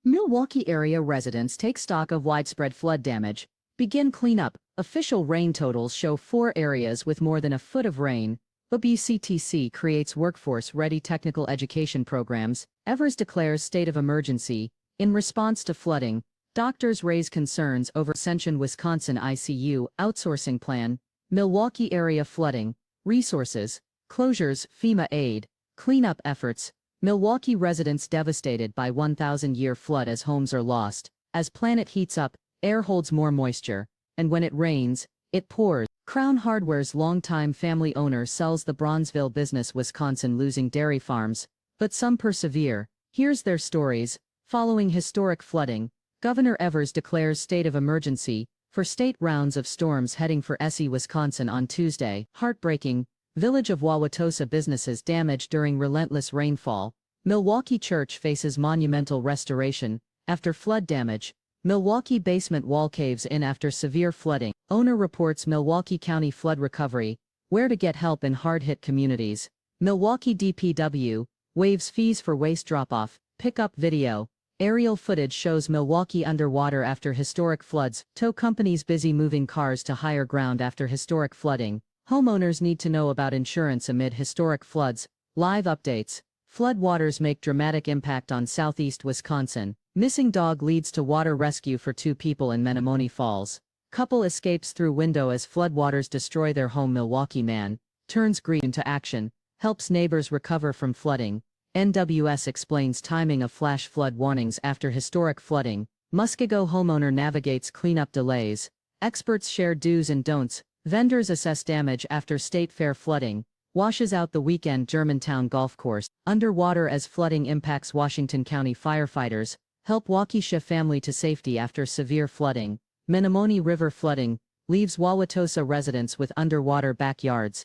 Milwaukee area residents take stock of widespread flood damage, begin cleanup. Official rain totals show 4 areas with more than a foot of rain. WCTC creates workforce-ready technical education programs. Evers declares state of emergency. In response to flooding, doctors raise concerns over Ascension Wisconsin ICU outsourcing plan. Milwaukee area flooding, resources, closures, FEMA aid, cleanup efforts. Milwaukee residents devastated by 1,000-year flood as homes are lost. As planet heats up, air holds more moisture, and when it rains, it pours. Crown Hardware's longtime family owner sells the Bronzeville business. Wisconsin losing dairy farms, but some persevere. Here's their stories. Following historic flooding, Governor Evers declares state of emergency for state rounds of storms heading for SE Wisconsin on Tuesday. Heartbreaking. Village of Wauwatosa businesses damaged during relentless rainfall. Milwaukee church faces monumental restoration after flood damage. Milwaukee basement wall caves in after severe flooding. Owner reports Milwaukee County flood recovery. Where to get help in hard-hit communities. Milwaukee DPW waives fees for waste drop-off. Pickup video. Aerial footage shows Milwaukee underwater after historic floods. Tow companies busy moving cars to higher ground after historic flooding. Homeowners need to know about insurance amid historic floods. Live updates. Flood waters make dramatic impact on southeast Wisconsin. Missing dog leads to water rescue for 2 people in Menomonee Falls. Couple escapes through window as floodwaters destroy their home. Milwaukee man turns greed into action, helps neighbors recover from flooding. NWS explains timing of flash flood warnings after historic flooding. Muskego homeowner navigates cleanup delays. Experts share do's and don'ts. Vendors assess damage after state fair flooding. Washes out the weekend. Germantown golf course underwater as flooding impacts Washington County. Firefighters help Waukesha family to safety after severe flooding. Menomonee River flooding leaves Wauwatosa residents with underwater backyards.